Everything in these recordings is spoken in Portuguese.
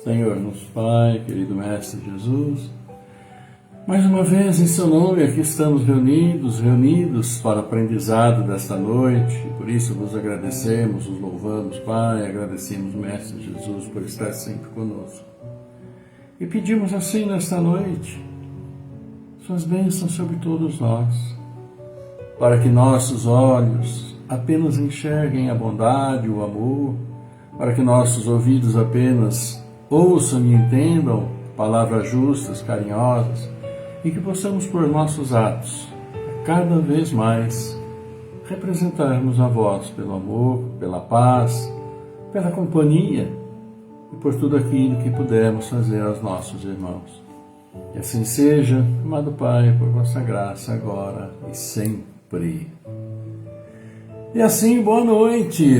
Senhor nosso Pai, querido Mestre Jesus, mais uma vez em seu nome aqui estamos reunidos para o aprendizado desta noite, e por isso vos agradecemos, vos louvamos, Pai, agradecemos, Mestre Jesus, por estar sempre conosco. E pedimos assim nesta noite, suas bênçãos sobre todos nós, para que nossos olhos apenas enxerguem a bondade, o amor, para que nossos ouvidos apenas ouçam e entendam palavras justas, carinhosas, e que possamos por nossos atos, cada vez mais, representarmos a vós pelo amor, pela paz, pela companhia e por tudo aquilo que pudermos fazer aos nossos irmãos. Que assim seja, amado Pai, por vossa graça, agora e sempre. E assim, boa noite,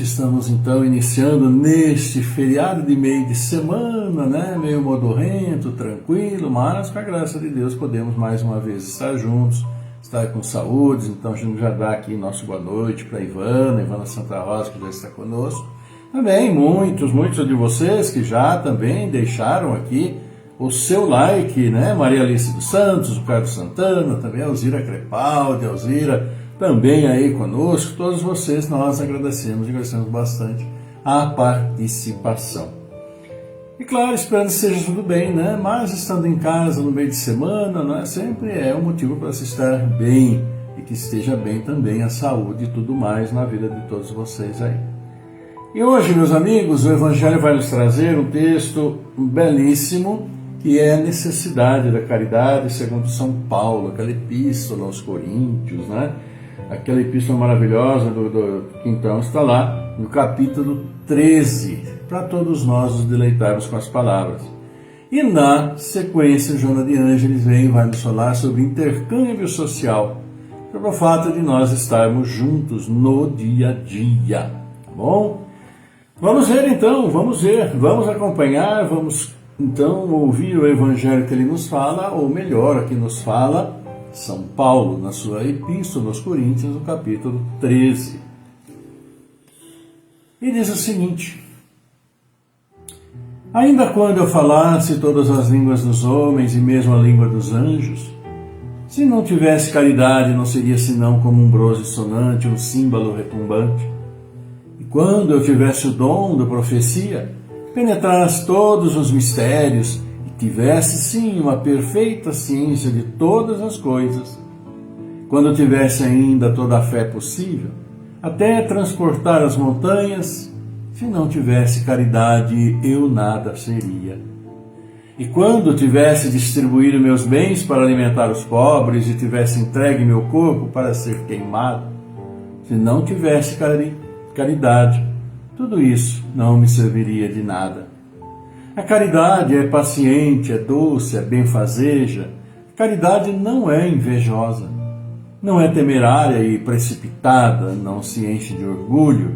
estamos então iniciando neste feriado de meio de semana, né? Meio modorrento, tranquilo, mas com a graça de Deus podemos mais uma vez estar juntos, estar com saúde. Então a gente já dá aqui nosso boa noite para Ivana Santa Rosa, que já está conosco. Também muitos de vocês que já também deixaram aqui o seu like, né? Maria Alice dos Santos, o Carlos Santana, também a Alzira Crepaldi, a Alzira também aí conosco, todos vocês, nós agradecemos bastante a participação. E claro, esperando que seja tudo bem, né? Mas estando em casa no meio de semana, né? Sempre é um motivo para se estar bem e que esteja bem também a saúde e tudo mais na vida de todos vocês aí. E hoje, meus amigos, o Evangelho vai nos trazer um texto belíssimo, que é a necessidade da caridade segundo São Paulo, aquela epístola aos Coríntios, né? Aquela epístola maravilhosa que então está lá no capítulo 13, para todos nós nos deleitarmos com as palavras. E na sequência, Joana de Ângeles vai nos falar sobre intercâmbio social, sobre o fato de nós estarmos juntos no dia a dia, tá bom? Vamos ver então, vamos acompanhar, vamos então ouvir o Evangelho que ele nos fala, ou melhor, que nos fala São Paulo, na sua epístola aos Coríntios, no capítulo 13. E diz o seguinte: ainda quando eu falasse todas as línguas dos homens e mesmo a língua dos anjos, se não tivesse caridade, não seria senão como um bronze sonante, um símbolo retumbante. E quando eu tivesse o dom da profecia, penetrasse todos os mistérios, tivesse sim uma perfeita ciência de todas as coisas, quando tivesse ainda toda a fé possível, até transportar as montanhas, se não tivesse caridade, eu nada seria. E quando tivesse distribuído meus bens para alimentar os pobres e tivesse entregue meu corpo para ser queimado, se não tivesse caridade, tudo isso não me serviria de nada. A caridade é paciente, é doce, é benfazeja. A caridade não é invejosa, não é temerária e precipitada, não se enche de orgulho,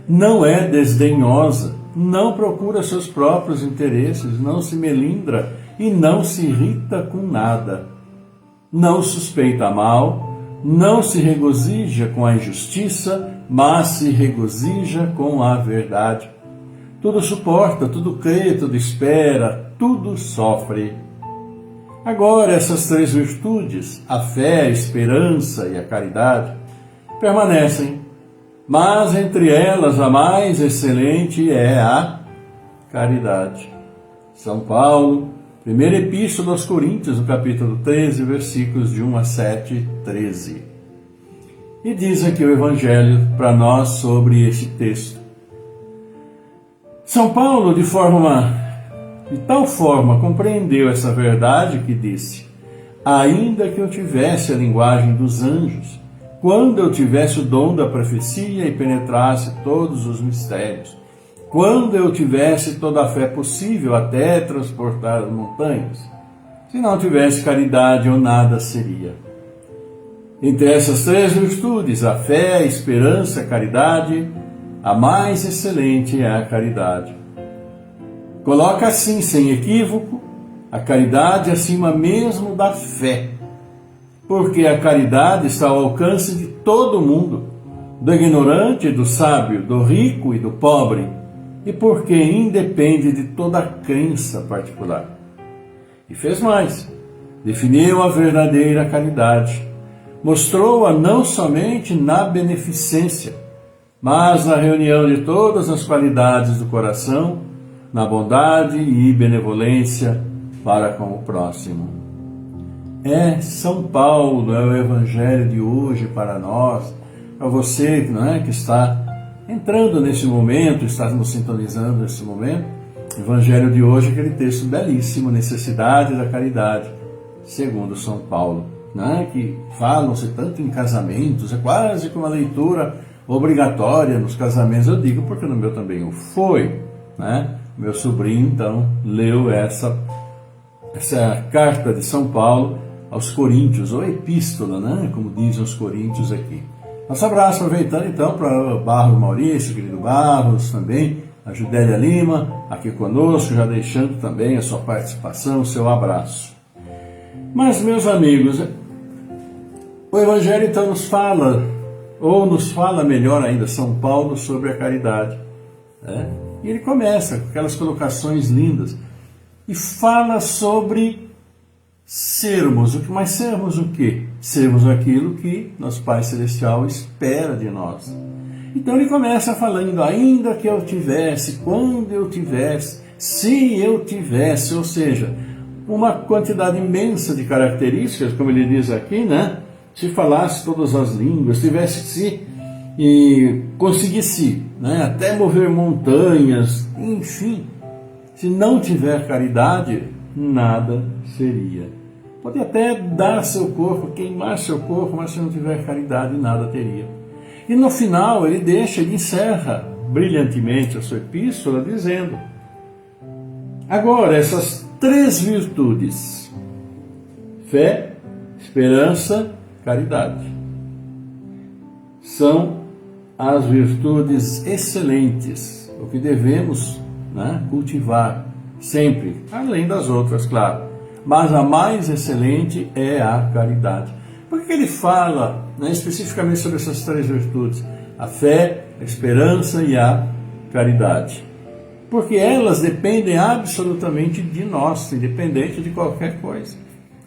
não é desdenhosa, não procura seus próprios interesses, não se melindra e não se irrita com nada. Não suspeita mal, não se regozija com a injustiça, mas se regozija com a verdade. Tudo suporta, tudo crê, tudo espera, tudo sofre. Agora, essas três virtudes, a fé, a esperança e a caridade, permanecem, mas entre elas a mais excelente é a caridade. São Paulo, primeira epístola aos Coríntios, no capítulo 13, versículos de 1 a 7, 13. E diz aqui o Evangelho para nós sobre este texto. São Paulo, de tal forma, compreendeu essa verdade que disse: ainda que eu tivesse a linguagem dos anjos, quando eu tivesse o dom da profecia e penetrasse todos os mistérios, quando eu tivesse toda a fé possível até transportar as montanhas, se não tivesse caridade, eu nada seria. Entre essas três virtudes, a fé, a esperança, a caridade, a mais excelente é a caridade. Coloca assim, sem equívoco, a caridade acima mesmo da fé, porque a caridade está ao alcance de todo mundo, do ignorante e do sábio, do rico e do pobre, e porque independe de toda crença particular. E fez mais, definiu a verdadeira caridade, mostrou-a não somente na beneficência, mas na reunião de todas as qualidades do coração, na bondade e benevolência para com o próximo. É São Paulo, é o Evangelho de hoje para nós, para você, não é, que está entrando nesse momento, está nos sintonizando nesse momento. O Evangelho de hoje, aquele texto belíssimo, Necessidade da Caridade, segundo São Paulo, né? Que falam-se tanto em casamentos, é quase como uma leitura obrigatória nos casamentos. Eu digo porque no meu também o foi, né? Meu sobrinho, então, leu essa carta de São Paulo aos Coríntios, ou epístola, né? Como dizem os coríntios aqui. Nosso abraço, aproveitando então para o Barros Maurício, querido Barros, também, a Judélia Lima, aqui conosco, já deixando também a sua participação, o seu abraço. Mas, meus amigos, o Evangelho então nos fala, ou nos fala melhor ainda, São Paulo, sobre a caridade. Né? E ele começa com aquelas colocações lindas e fala sobre sermos, mas sermos o quê? Sermos aquilo que nosso Pai Celestial espera de nós. Então ele começa falando, ainda que eu tivesse, quando eu tivesse, se eu tivesse, ou seja, uma quantidade imensa de características, como ele diz aqui, né? Se falasse todas as línguas, tivesse e conseguisse, né, até mover montanhas, enfim, se não tiver caridade, nada seria. Pode até dar seu corpo, queimar seu corpo, mas se não tiver caridade, nada teria. E no final ele encerra brilhantemente a sua epístola dizendo: agora essas 3 virtudes, fé, esperança, caridade, são as virtudes excelentes, o que devemos, né, cultivar sempre, além das outras, claro. Mas a mais excelente é a caridade. Por que ele fala, né, especificamente sobre essas 3 virtudes? A fé, a esperança e a caridade. Porque elas dependem absolutamente de nós, independente de qualquer coisa.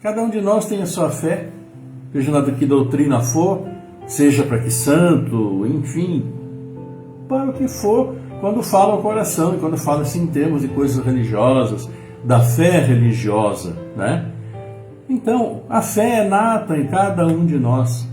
Cada um de nós tem a sua fé, seja na que doutrina for, seja para que santo, enfim, para o que for, quando fala o coração e quando fala assim, em termos de coisas religiosas, da fé religiosa, né? Então, a fé é nata em cada um de nós.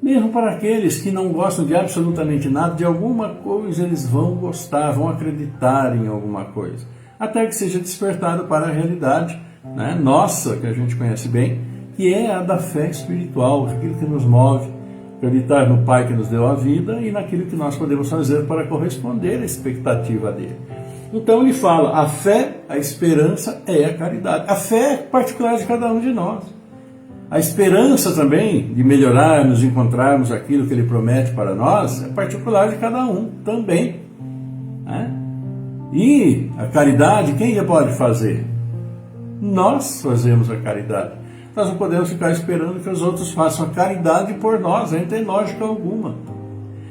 Mesmo para aqueles que não gostam de absolutamente nada, de alguma coisa eles vão gostar, vão acreditar em alguma coisa. Até que seja despertado para a realidade, né, nossa, que a gente conhece bem, que é a da fé espiritual, aquilo que nos move, acreditar no Pai que nos deu a vida e naquilo que nós podemos fazer para corresponder à expectativa dele. Então ele fala, a fé, a esperança é a caridade. A fé é particular de cada um de nós. A esperança também de melhorarmos, encontrarmos aquilo que ele promete para nós, é particular de cada um também. Né? E a caridade, quem já pode fazer? Nós fazemos a caridade. Nós não podemos ficar esperando que os outros façam a caridade por nós, não tem lógica alguma.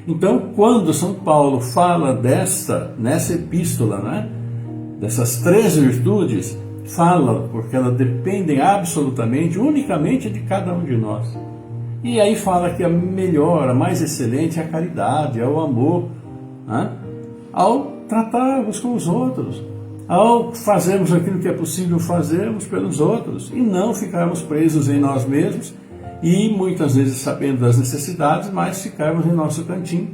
Então, quando São Paulo fala nessa epístola, né, dessas 3 virtudes, fala porque elas dependem absolutamente, unicamente de cada um de nós. E aí fala que a melhor, a mais excelente é a caridade, é o amor, né, ao tratarmos com os outros, ao fazermos aquilo que é possível fazermos pelos outros e não ficarmos presos em nós mesmos e muitas vezes sabendo das necessidades, mas ficarmos em nosso cantinho.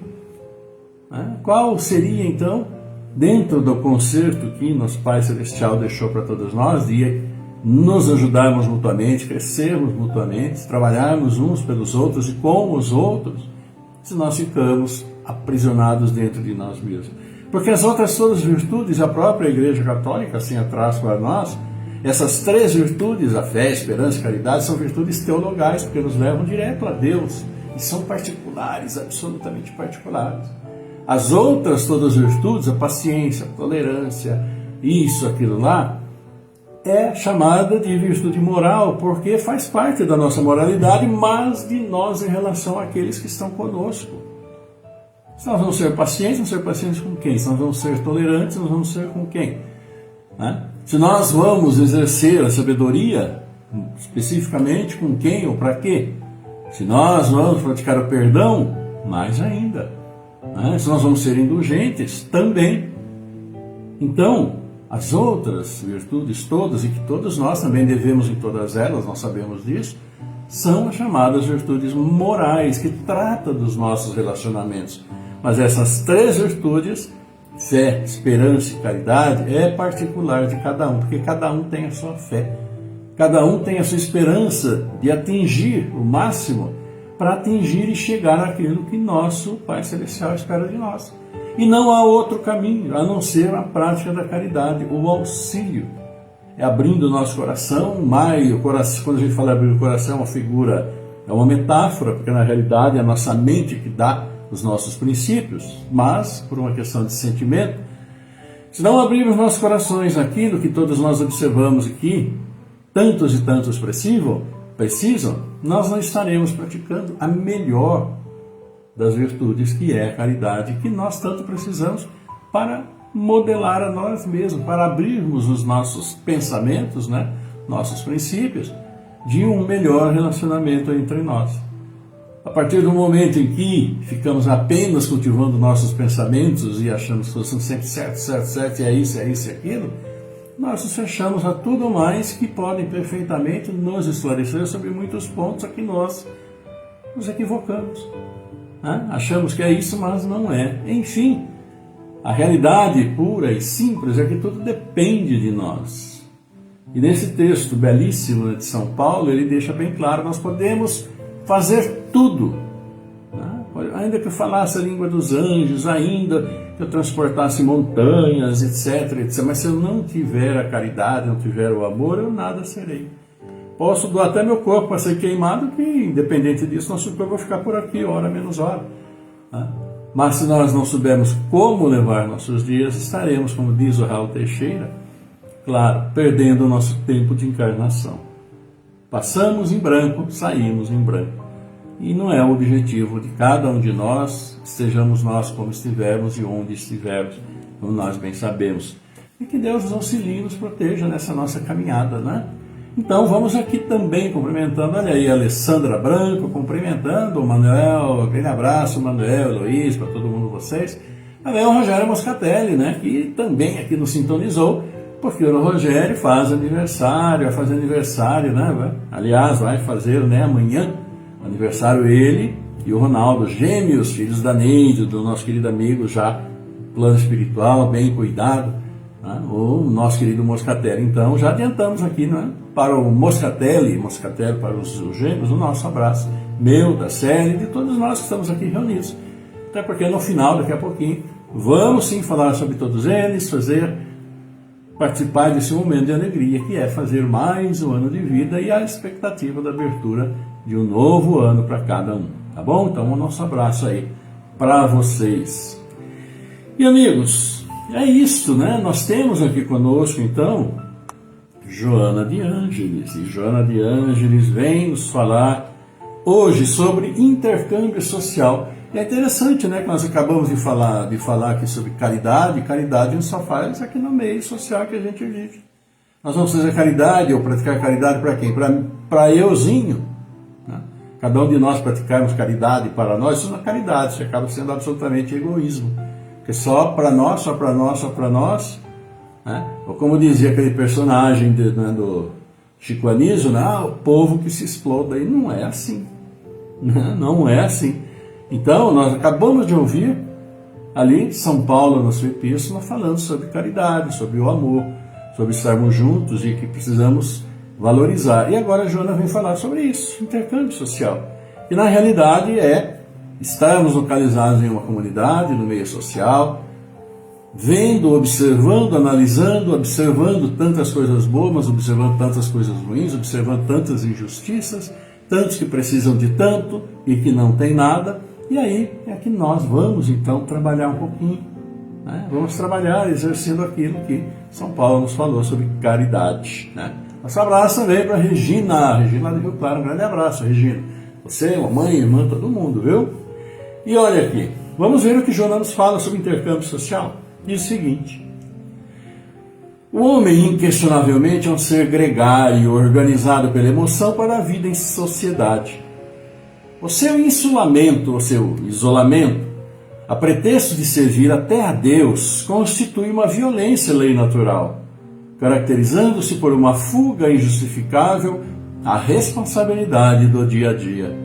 Né? Qual seria então, dentro do concerto que nosso Pai Celestial deixou para todos nós, de nos ajudarmos mutuamente, crescermos mutuamente, trabalharmos uns pelos outros e com os outros, se nós ficamos aprisionados dentro de nós mesmos? Porque as outras todas virtudes, a própria Igreja Católica assim a traz para nós, essas 3 virtudes, a fé, a esperança e a caridade, são virtudes teologais, porque nos levam direto a Deus, e são particulares, absolutamente particulares. As outras todas as virtudes, a paciência, a tolerância, isso, aquilo lá, é chamada de virtude moral, porque faz parte da nossa moralidade, mas de nós em relação àqueles que estão conosco. Se nós vamos ser pacientes com quem? Se nós vamos ser tolerantes, nós vamos ser com quem? Né? Se nós vamos exercer a sabedoria, especificamente com quem ou para quê? Se nós vamos praticar o perdão, mais ainda. Né? Se nós vamos ser indulgentes, também. Então, as outras virtudes todas, e que todos nós também devemos em todas elas, nós sabemos disso, são as chamadas virtudes morais, que tratam dos nossos relacionamentos. Mas essas três virtudes, fé, esperança e caridade, é particular de cada um, porque cada um tem a sua fé. Cada um tem a sua esperança de atingir o máximo para atingir e chegar àquilo que nosso Pai Celestial espera de nós. E não há outro caminho, a não ser a prática da caridade, o auxílio. É abrindo o nosso coração, quando a gente fala abrir o coração, é uma figura, é uma metáfora, porque na realidade é a nossa mente que dá os nossos princípios, mas por uma questão de sentimento, se não abrirmos nossos corações àquilo que todos nós observamos aqui, tantos e tantos precisam, nós não estaremos praticando a melhor das virtudes, que é a caridade, que nós tanto precisamos para modelar a nós mesmos, para abrirmos os nossos pensamentos, né, nossos princípios, de um melhor relacionamento entre nós. A partir do momento em que ficamos apenas cultivando nossos pensamentos e achamos que estamos sempre certo, e é isso e aquilo, nós nos fechamos a tudo mais que podem perfeitamente nos esclarecer sobre muitos pontos a que nós nos equivocamos. Achamos que é isso, mas não é. Enfim, a realidade pura e simples é que tudo depende de nós. E nesse texto belíssimo de São Paulo, ele deixa bem claro, nós podemos fazer tudo. Ainda que eu falasse a língua dos anjos, ainda que eu transportasse montanhas, etc. Mas se eu não tiver a caridade, não tiver o amor, eu nada serei. Posso doar até meu corpo para ser queimado, que independente disso, nosso corpo vai ficar por aqui, hora menos hora. Mas se nós não soubermos como levar nossos dias, estaremos, como diz o Raul Teixeira, claro, perdendo o nosso tempo de encarnação. Passamos em branco, saímos em branco. E não é o objetivo de cada um de nós, estejamos nós como estivermos e onde estivermos, como nós bem sabemos. E que Deus nos auxilie e nos proteja nessa nossa caminhada, né? Então vamos aqui também cumprimentando, olha aí a Alessandra Branco, cumprimentando o Manuel, aquele abraço, Manuel, Luiz, para todo mundo vocês. Também o Rogério Moscatelli, né, que também aqui nos sintonizou, porque o Rogério faz aniversário, vai fazer aniversário, né? Aliás, vai fazer, né, amanhã, aniversário ele e o Ronaldo, gêmeos, filhos da Neide, do nosso querido amigo já, plano espiritual, bem cuidado, né? O nosso querido Moscatelli. Então, já adiantamos aqui, né? Para o Moscatelli para os gêmeos, o nosso abraço, meu, da série, de todos nós que estamos aqui reunidos. Até porque no final, daqui a pouquinho, vamos sim falar sobre todos eles, participar desse momento de alegria, que é fazer mais um ano de vida e a expectativa da abertura de um novo ano para cada um, tá bom? Então, o nosso abraço aí para vocês. E amigos, é isso, né? Nós temos aqui conosco, então, Joana de Ângeles. E Joana de Ângeles vem nos falar hoje sobre intercâmbio social. E é interessante, né, que nós acabamos de falar aqui sobre caridade. Caridade a gente só faz aqui no meio social que a gente vive. Nós vamos fazer caridade ou praticar caridade para quem? Para euzinho. Né? Cada um de nós praticarmos caridade para nós, isso não é caridade, isso acaba sendo absolutamente egoísmo. Porque só para nós, né? Ou como dizia aquele personagem do Chico Anísio, né? O povo que se exploda. E não é assim. Não é assim. Então, nós acabamos de ouvir ali São Paulo, na sua epístola, falando sobre caridade, sobre o amor, sobre estarmos juntos e que precisamos valorizar. E agora a Joana vem falar sobre isso, intercâmbio social. Que na realidade é estarmos localizados em uma comunidade, no meio social, vendo, observando, analisando, observando tantas coisas boas, mas observando tantas coisas ruins, observando tantas injustiças, tantos que precisam de tanto e que não tem nada. E aí é que nós vamos então trabalhar um pouquinho, né? Vamos trabalhar exercendo aquilo que São Paulo nos falou sobre caridade, né? Nosso abraço também para Regina de Rio Claro, um grande abraço, Regina. Você, mamãe, irmã, todo mundo, viu? E olha aqui, Vamos ver o que Jonas nos fala sobre intercâmbio social. Diz o seguinte: o homem, inquestionavelmente, é um ser gregário, organizado pela emoção para a vida em sociedade. O seu insulamento, o seu isolamento, a pretexto de servir até a Deus, constitui uma violência lei natural, caracterizando-se por uma fuga injustificável à responsabilidade do dia a dia.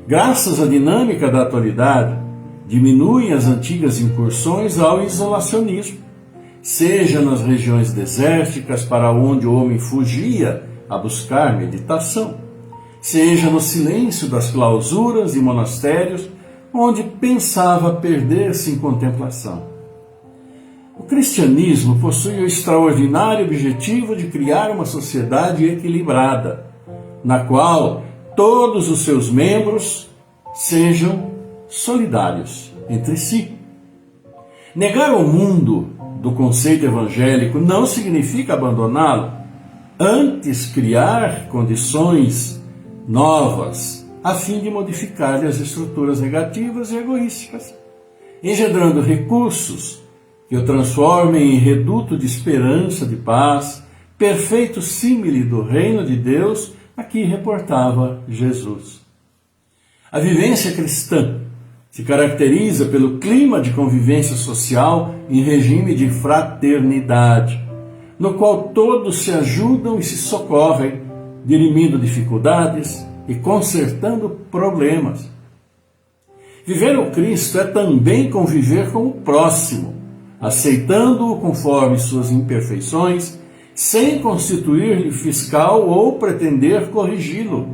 Graças à dinâmica da atualidade, diminuem as antigas incursões ao isolacionismo, seja nas regiões desérticas para onde o homem fugia a buscar meditação, seja no silêncio das clausuras e monastérios, onde pensava perder-se em contemplação. O cristianismo possui o extraordinário objetivo de criar uma sociedade equilibrada, na qual todos os seus membros sejam solidários entre si. Negar ao mundo do conceito evangélico não significa abandoná-lo, antes criar condições novas a fim de modificar as estruturas negativas e egoísticas, engendrando recursos que o transformem em reduto de esperança, de paz, perfeito símile do reino de Deus, a que reportava Jesus. A vivência cristã se caracteriza pelo clima de convivência social em regime de fraternidade, no qual todos se ajudam e se socorrem, dirimindo dificuldades e consertando problemas. Viver o Cristo é também conviver com o próximo, aceitando-o conforme suas imperfeições, sem constituir-lhe fiscal ou pretender corrigi-lo,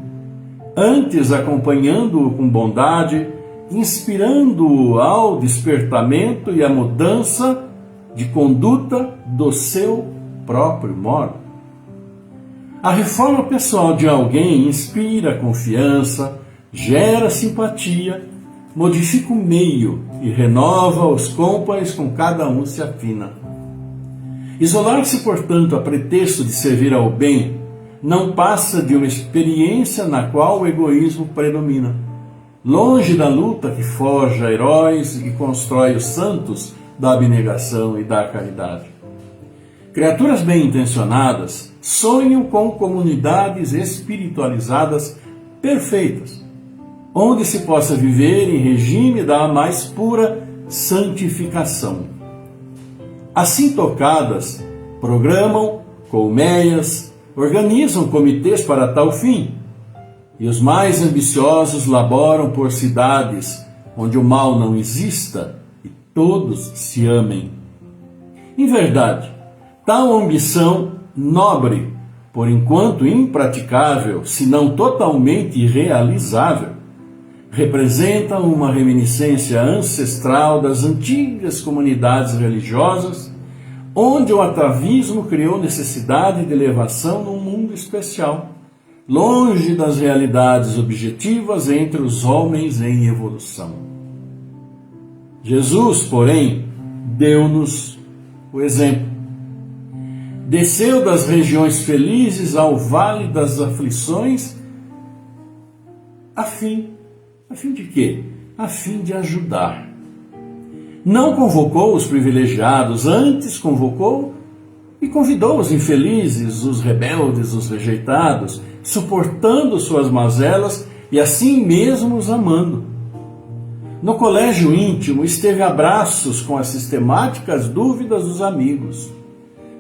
antes acompanhando-o com bondade, inspirando-o ao despertamento e à mudança de conduta do seu próprio modo. A reforma pessoal de alguém inspira confiança, gera simpatia, modifica o meio e renova os cômpares com cada um se afina. Isolar-se, portanto, a pretexto de servir ao bem, não passa de uma experiência na qual o egoísmo predomina. Longe da luta que forja heróis e constrói os santos da abnegação e da caridade. Criaturas bem-intencionadas sonham com comunidades espiritualizadas perfeitas, onde se possa viver em regime da mais pura santificação. Assim tocadas, programam colmeias, organizam comitês para tal fim, e os mais ambiciosos laboram por cidades onde o mal não exista e todos se amem. Em verdade, tal ambição nobre, por enquanto impraticável, se não totalmente irrealizável, representa uma reminiscência ancestral das antigas comunidades religiosas, onde o atavismo criou necessidade de elevação num mundo especial, longe das realidades objetivas entre os homens em evolução. Jesus, porém, deu-nos o exemplo. Desceu das regiões felizes ao vale das aflições, a fim de quê? A fim de ajudar. Não convocou os privilegiados, antes convocou e convidou os infelizes, os rebeldes, os rejeitados, suportando suas mazelas e assim mesmo os amando. No colégio íntimo esteve a braços com as sistemáticas dúvidas dos amigos,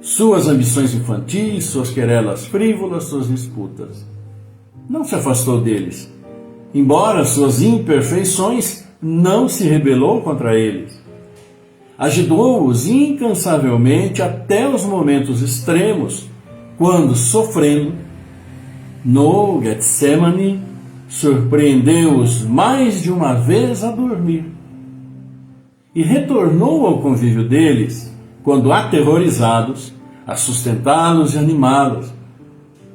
suas ambições infantis, suas querelas frívolas, suas disputas. Não se afastou deles, embora suas imperfeições, não se rebelou contra eles. Ajudou-os incansavelmente até os momentos extremos, quando, sofrendo, no Getsemane, surpreendeu-os mais de uma vez a dormir. E retornou ao convívio deles, quando aterrorizados, a sustentá-los e animá-los,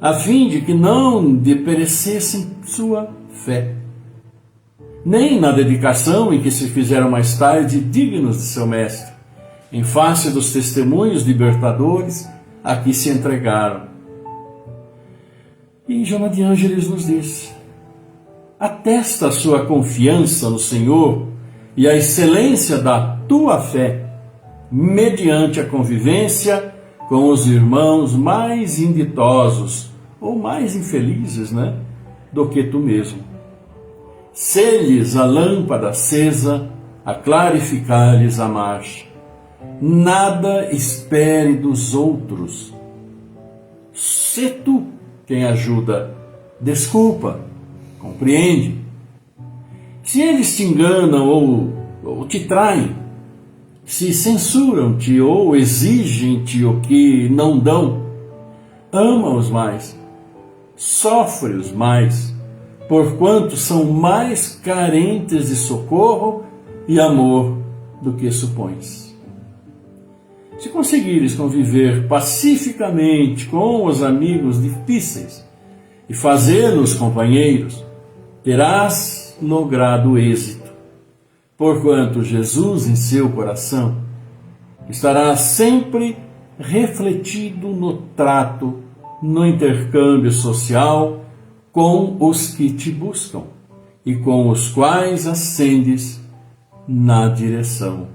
a fim de que não perecessem sua fé, nem na dedicação em que se fizeram mais tarde dignos de seu mestre, em face dos testemunhos libertadores a que se entregaram. E Joana de Ângeles nos diz: atesta a sua confiança no Senhor e a excelência da tua fé mediante a convivência com os irmãos mais inditosos ou mais infelizes, do que tu mesmo. Sê-lhes a lâmpada acesa a clarificar-lhes a marcha. Nada espere dos outros. Sê tu quem ajuda, desculpa, compreende. Se eles te enganam ou te traem, se censuram-te ou exigem-te o que não dão, ama-os mais, sofre-os mais, porquanto são mais carentes de socorro e amor do que supões. Se conseguires conviver pacificamente com os amigos difíceis e fazê-los companheiros, terás logrado êxito, porquanto Jesus em seu coração estará sempre refletido no trato, no intercâmbio social com os que te buscam e com os quais ascendes na direção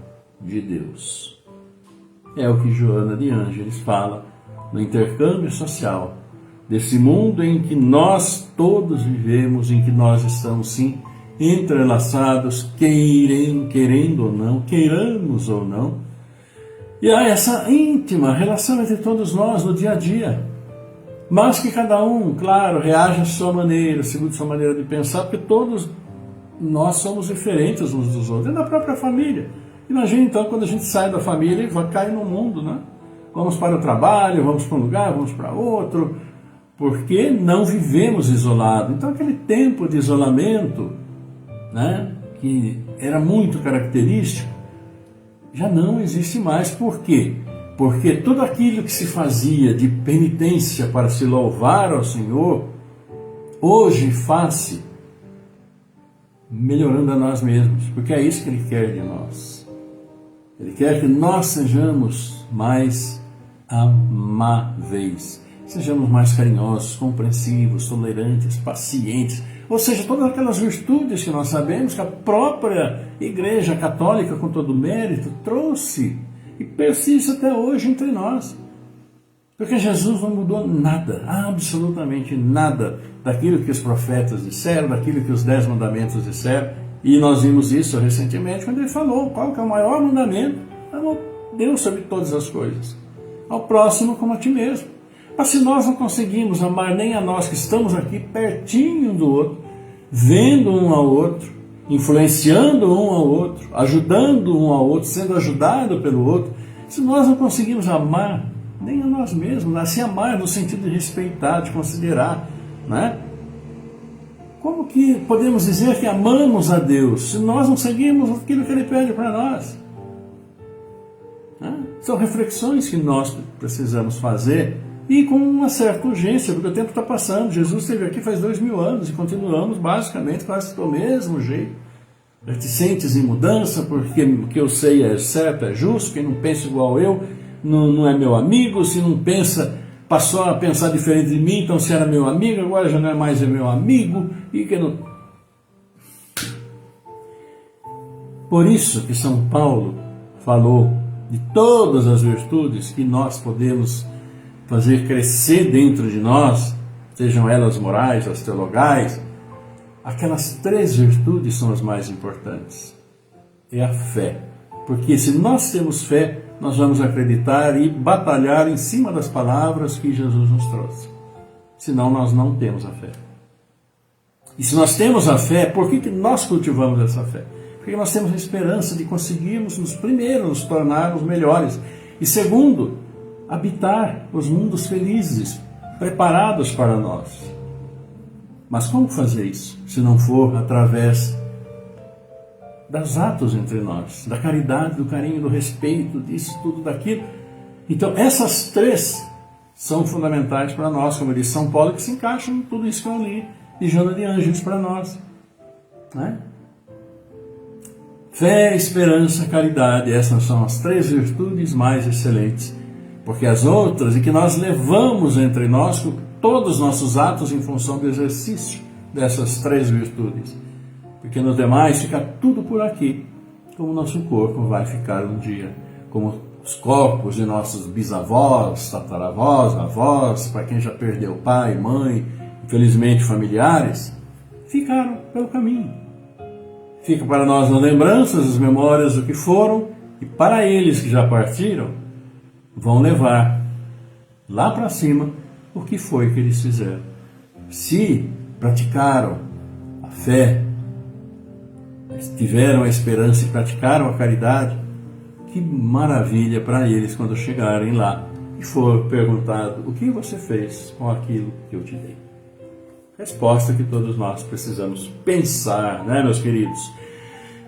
de Deus. É o que Joana de Ângeles fala no intercâmbio social, desse mundo em que nós todos vivemos, em que nós estamos sim entrelaçados, querendo ou não, queiramos ou não. E há essa íntima relação entre todos nós no dia a dia. Mas que cada um, claro, reage à sua maneira, segundo a sua maneira de pensar, porque todos nós somos diferentes uns dos outros, é da própria família. Imagina então quando a gente sai da família e vai cair no mundo, Vamos para o trabalho, vamos para um lugar, vamos para outro, porque não vivemos isolados. Então aquele tempo de isolamento, que era muito característico, já não existe mais. Por quê? Porque tudo aquilo que se fazia de penitência para se louvar ao Senhor, hoje faz-se melhorando a nós mesmos, porque é isso que Ele quer de nós. Ele quer que nós sejamos mais amáveis, sejamos mais carinhosos, compreensivos, tolerantes, pacientes, ou seja, todas aquelas virtudes que nós sabemos que a própria Igreja Católica, com todo mérito, trouxe e persiste até hoje entre nós. Porque Jesus não mudou nada, absolutamente nada, daquilo que os profetas disseram, daquilo que os 10 mandamentos disseram. E nós vimos isso recentemente quando ele falou qual que é o maior mandamento: amar Deus sobre todas as coisas, ao próximo como a ti mesmo. Mas se nós não conseguimos amar nem a nós que estamos aqui pertinho do outro, vendo um ao outro, influenciando um ao outro, ajudando um ao outro, sendo ajudado pelo outro, se nós não conseguimos amar nem a nós mesmos, se amar no sentido de respeitar, de considerar, como que podemos dizer que amamos a Deus se nós não seguimos aquilo que Ele pede para nós? São reflexões que nós precisamos fazer e com uma certa urgência, porque o tempo está passando. Jesus esteve aqui faz 2000 anos e continuamos basicamente quase do mesmo jeito. Reticentes em mudança, porque o que eu sei é certo, é justo, quem não pensa igual eu não é meu amigo, se não pensa, passou a pensar diferente de mim, então se era meu amigo, agora já não é mais meu amigo, e que não... Por isso que São Paulo falou de todas as virtudes que nós podemos fazer crescer dentro de nós, sejam elas morais, as teologais. Aquelas 3 virtudes são as mais importantes. É a fé, porque se nós temos fé, nós vamos acreditar e batalhar em cima das palavras que Jesus nos trouxe. Senão nós não temos a fé. E se nós temos a fé, por que nós cultivamos essa fé? Porque nós temos a esperança de conseguirmos, nos tornarmos melhores. E segundo, habitar os mundos felizes, preparados para nós. Mas como fazer isso, se não for através dos atos entre nós, da caridade, do carinho, do respeito, disso, tudo, daquilo? Então, essas 3 são fundamentais para nós, como disse São Paulo, que se encaixam em tudo isso que eu li de Joana de Ângeles para nós. Fé, esperança, caridade, essas são as 3 virtudes mais excelentes, porque as outras, e que nós levamos entre nós todos os nossos atos em função do exercício dessas 3 virtudes, porque nos demais fica tudo por aqui, como o nosso corpo vai ficar um dia, como os corpos de nossos bisavós, tataravós, avós, para quem já perdeu pai, mãe, infelizmente familiares, ficaram pelo caminho. Fica para nós as lembranças, as memórias do que foram, e para eles que já partiram, vão levar lá para cima o que foi que eles fizeram. Se praticaram a fé, tiveram a esperança e praticaram a caridade, que maravilha para eles quando chegarem lá e for perguntado: o que você fez com aquilo que eu te dei? Resposta que todos nós precisamos pensar, né, meus queridos?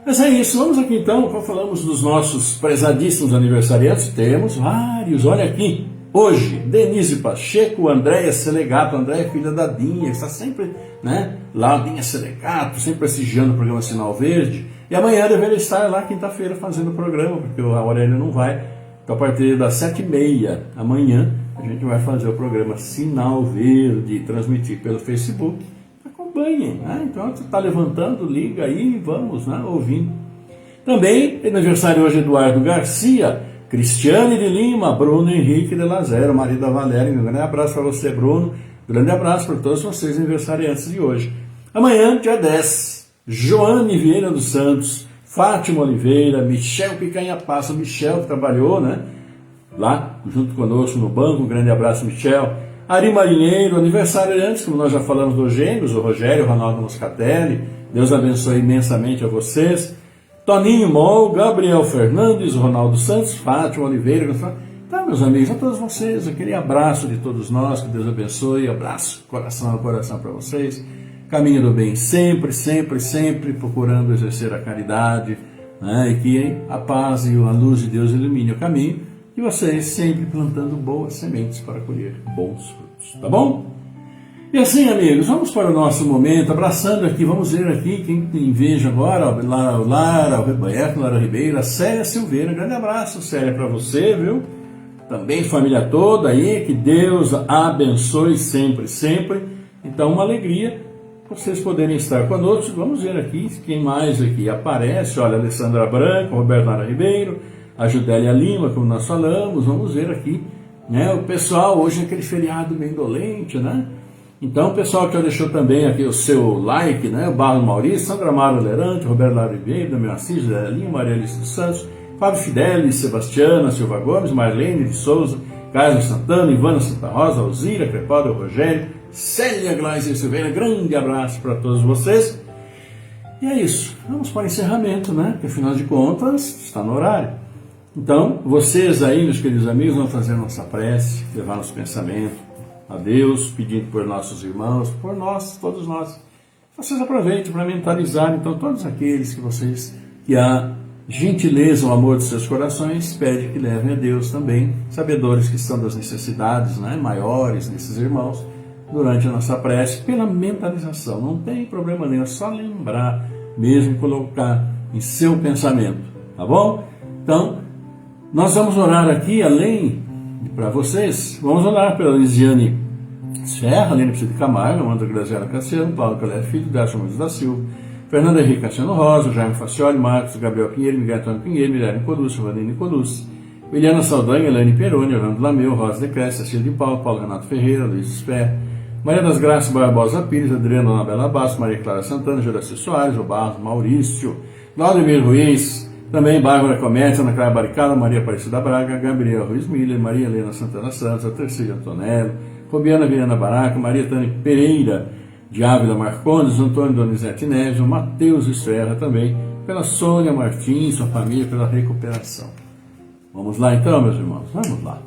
Mas é isso, vamos aqui então, quando falamos dos nossos prezadíssimos aniversariantes, temos vários, olha aqui, hoje, Denise Pacheco, Andréia Selegato, Andréia filha da Dinha, que está sempre, né, lá, Dinha Selegato, sempre prestigiando o programa Sinal Verde, e amanhã deverá estar lá quinta-feira fazendo o programa, porque a Aurélia não vai, então a partir das 7h30, amanhã, a gente vai fazer o programa Sinal Verde, transmitir pelo Facebook. Acompanhem, né? Então você está levantando, liga aí e vamos, né, ouvindo. Também aniversário hoje Eduardo Garcia, Cristiane de Lima, Bruno Henrique de Lazero, marido da Valéria. Um grande abraço para você, Bruno. Grande abraço para todos vocês aniversariantes de hoje. Amanhã, dia 10, Joane Vieira dos Santos, Fátima Oliveira, Michel Picanha Passa, Michel que trabalhou, né, lá junto conosco no banco. Um grande abraço, Michel. Ari Marinheiro, aniversário antes, como nós já falamos dos gêmeos, o Rogério, o Ronaldo Moscatelli, Deus abençoe imensamente a vocês. Toninho Mol, Gabriel Fernandes, Ronaldo Santos, Fátima Oliveira. Tá, meus amigos, a todos vocês, aquele abraço de todos nós, que Deus abençoe, abraço, coração a coração para vocês. Caminho do bem sempre, sempre, sempre procurando exercer a caridade, né? E que a paz e a luz de Deus ilumine o caminho. E vocês sempre plantando boas sementes para colher bons frutos, tá bom? E assim, amigos, vamos para o nosso momento, abraçando aqui, vamos ver aqui quem tem veja agora, ó, Lara, o Rebanheco, Lara Ribeiro, a Célia Silveira, grande abraço, Célia, para você, viu? Também família toda aí, que Deus abençoe sempre, sempre. Então, uma alegria vocês poderem estar conosco. Vamos ver aqui quem mais aqui aparece, olha, Alessandra Branco, Roberto Lara Ribeiro, a Judélia Lima, como nós falamos. Vamos ver aqui, né, o pessoal, hoje é aquele feriado bem dolente, né? Então, o pessoal que já deixou também aqui o seu like, né, o Barro Maurício, Sandra Amaro Lerante, Roberto Lara Ribeiro, Damião Assis, Judélia Lima, Maria Alice dos Santos, Fábio Fidelis, Sebastiana, Silva Gomes, Marlene de Souza, Carlos Santana, Ivana Santa Rosa, Alzira, Crepaldo, Rogério, Célia Gleiser Silveira, grande abraço para todos vocês. E é isso, vamos para o encerramento, né? Porque afinal de contas, está no horário. Então, vocês aí, meus queridos amigos, vão fazer nossa prece, levar nosso pensamento a Deus, pedindo por nossos irmãos, por nós, todos nós. Vocês aproveitem para mentalizar, então, todos aqueles que vocês, que a gentileza, o amor de seus corações, pede que levem a Deus também, sabedores que estão das necessidades, né, maiores desses irmãos, durante a nossa prece, pela mentalização. Não tem problema nenhum, é só lembrar mesmo, colocar em seu pensamento, tá bom? Então, nós vamos orar aqui, além para vocês, vamos orar pela Lisiane Serra, Lene Precito de Camargo, Amanda Graziela Cassiano, Paulo Calé Filho, Dácio Mendes da Silva, Fernando Henrique Cassiano Rosa, Jaime Facioli, Marcos Gabriel Pinheiro, Miguel Antônio Pinheiro, Mirella Nicolussi, Vanine Nicolussi, Williana Saldanha, Elaine Peroni, Orlando Lameu, Rosa de Cresce, Cecília de Paulo, Paulo Renato Ferreira, Luiz Esper, Maria das Graças Barbosa Pires, Adriana Anabela Bastos, Maria Clara Santana, Juraci Soares, o Barros Maurício, Claudemir Ruiz, também Bárbara Comércio, Ana Clara Baricada, Maria Aparecida Braga, Gabriel Ruiz Miller, Maria Helena Santana Santos, a Terceira Antonello, Fabiana Viana Baraca, Maria Tânia Pereira, de Ávila Marcondes, Antônio Donizete Neves, o Matheus Estrela também, pela Sônia Martins, sua família, pela recuperação. Vamos lá então, meus irmãos, vamos lá.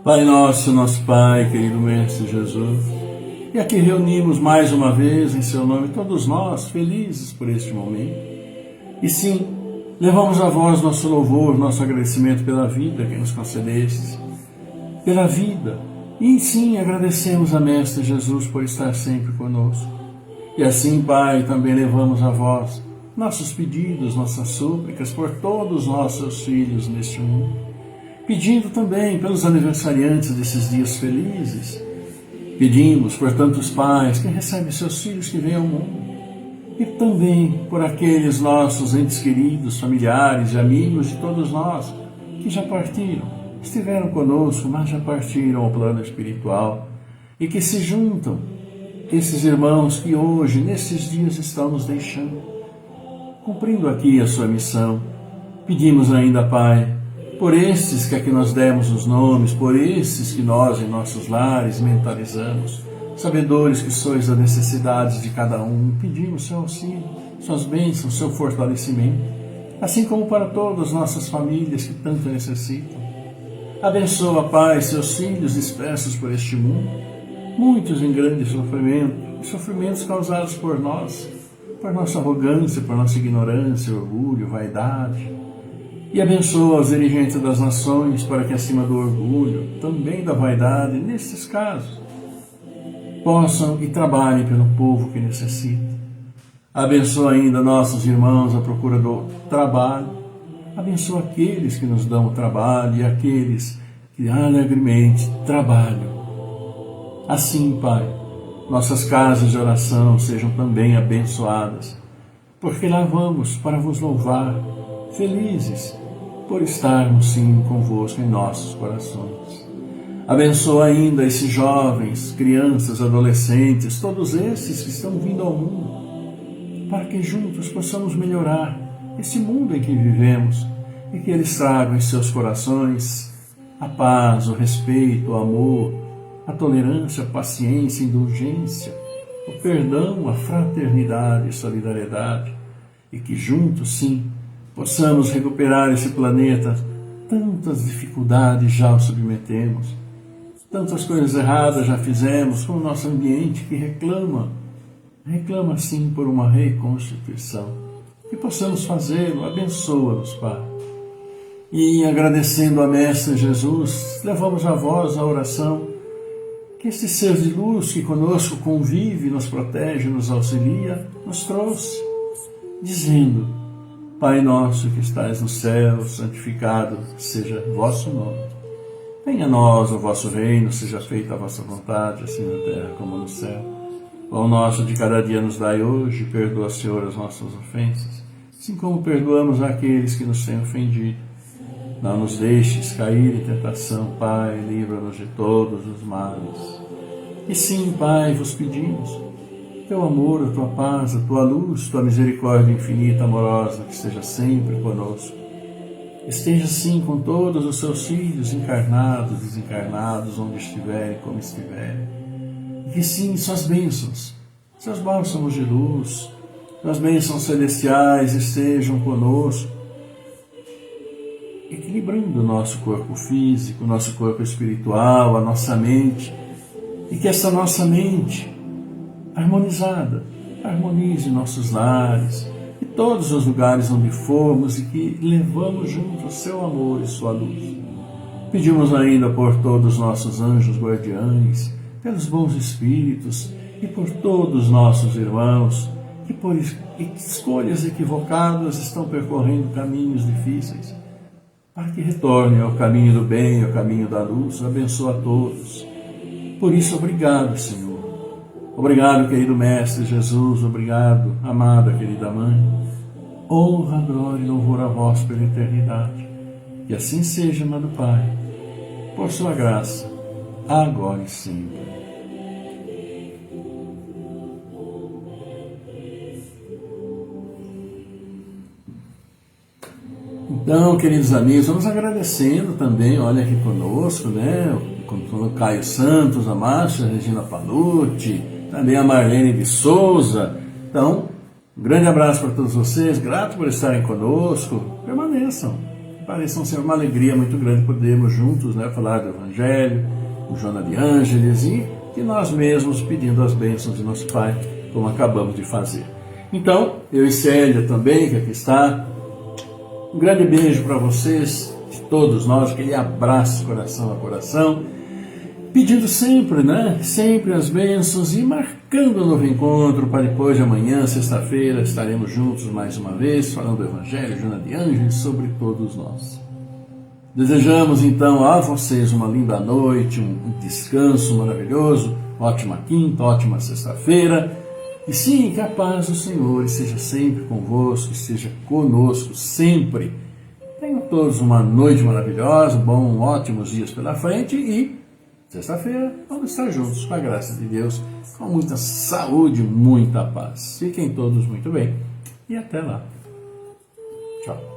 Pai nosso, nosso Pai, querido Mestre Jesus, e aqui reunimos mais uma vez em seu nome todos nós, felizes por este momento. E sim, levamos a vós nosso louvor, nosso agradecimento pela vida que nos concedestes, pela vida. E sim, agradecemos a Mestre Jesus por estar sempre conosco. E assim, Pai, também levamos a vós nossos pedidos, nossas súplicas por todos os nossos filhos neste mundo. Pedindo também pelos aniversariantes desses dias felizes. Pedimos por tantos pais que recebem seus filhos que vêm ao mundo. E também por aqueles nossos entes queridos, familiares e amigos de todos nós que já partiram, estiveram conosco, mas já partiram ao plano espiritual e que se juntam, esses irmãos que hoje, nesses dias, estão nos deixando, cumprindo aqui a sua missão. Pedimos ainda, Pai, por esses que aqui nós demos os nomes, por esses que nós em nossos lares mentalizamos, sabedores que sois das necessidades de cada um, pedimos seu auxílio, suas bênçãos, seu fortalecimento, assim como para todas as nossas famílias que tanto necessitam. Abençoa, Pai, seus filhos dispersos por este mundo, muitos em grande sofrimento, sofrimentos causados por nós, por nossa arrogância, por nossa ignorância, orgulho, vaidade. E abençoa os dirigentes das nações para que, acima do orgulho, também da vaidade, nesses casos, possam e trabalhem pelo povo que necessita. Abençoa ainda nossos irmãos à procura do trabalho. Abençoa aqueles que nos dão o trabalho e aqueles que alegremente trabalham. Assim, Pai, nossas casas de oração sejam também abençoadas, porque lá vamos para vos louvar, felizes por estarmos sim convosco em nossos corações. Abençoa ainda esses jovens, crianças, adolescentes, todos esses que estão vindo ao mundo, para que juntos possamos melhorar esse mundo em que vivemos e que eles tragam em seus corações a paz, o respeito, o amor, a tolerância, a paciência, a indulgência, o perdão, a fraternidade e solidariedade, e que juntos sim possamos recuperar esse planeta. Tantas dificuldades já o submetemos, tantas coisas erradas já fizemos com o nosso ambiente que reclama sim por uma reconstituição. Que possamos fazê-lo, abençoa-nos, Pai. E agradecendo a Mestre Jesus, levamos a vós a oração que este ser de luz que conosco convive, nos protege, nos auxilia, nos trouxe, dizendo: Pai nosso que estais no céu, santificado seja vosso nome. Venha a nós o vosso reino, seja feita a vossa vontade, assim na terra como no céu. O pão nosso de cada dia nos dai hoje, perdoa, Senhor, as nossas ofensas, assim como perdoamos àqueles que nos têm ofendido. Não nos deixes cair em tentação, Pai, livra-nos de todos os males. E sim, Pai, vos pedimos, teu amor, a tua paz, a tua luz, tua misericórdia infinita, amorosa, que esteja sempre conosco. Esteja sim com todos os seus filhos, encarnados, desencarnados, onde estiverem, como estiverem. E que sim, suas bênçãos, seus bálsamos de luz, suas bênçãos celestiais estejam conosco, equilibrando o nosso corpo físico, o nosso corpo espiritual, a nossa mente, e que essa nossa mente harmonizada harmonize nossos lares e todos os lugares onde formos e que levamos junto o seu amor e sua luz. Pedimos ainda por todos os nossos anjos guardiães, pelos bons espíritos e por todos os nossos irmãos que por escolhas equivocadas estão percorrendo caminhos difíceis, para que retornem ao caminho do bem, ao caminho da luz. Abençoa a todos. Por isso, obrigado, Senhor. Obrigado, querido Mestre Jesus, obrigado, amada, querida Mãe. Honra, glória e louvor a vós pela eternidade. E assim seja, amado Pai, por sua graça, agora e sempre. Então, queridos amigos, vamos agradecendo também, olha aqui conosco, né? O Caio Santos, a Márcia, a Regina Palucci, também a Marlene de Souza. Então, um grande abraço para todos vocês, grato por estarem conosco, permaneçam, pareçam ser uma alegria muito grande podermos juntos, né, falar do Evangelho, o Joana de Ângeles e de nós mesmos pedindo as bênçãos de nosso Pai, como acabamos de fazer. Então, eu e Célia também, que aqui está, um grande beijo para vocês, de todos nós, aquele abraço coração a coração, pedindo sempre, né, sempre as bênçãos e marcando um novo encontro para depois de amanhã, sexta-feira, estaremos juntos mais uma vez, falando do Evangelho, Joana de Ângeles, sobre todos nós. Desejamos então a vocês uma linda noite, um descanso maravilhoso, ótima quinta, ótima sexta-feira. E sim, que a paz do Senhor esteja sempre convosco, esteja conosco sempre. Tenham todos uma noite maravilhosa, ótimos dias pela frente e sexta-feira vamos estar juntos, com a graça de Deus, com muita saúde, muita paz. Fiquem todos muito bem e até lá. Tchau.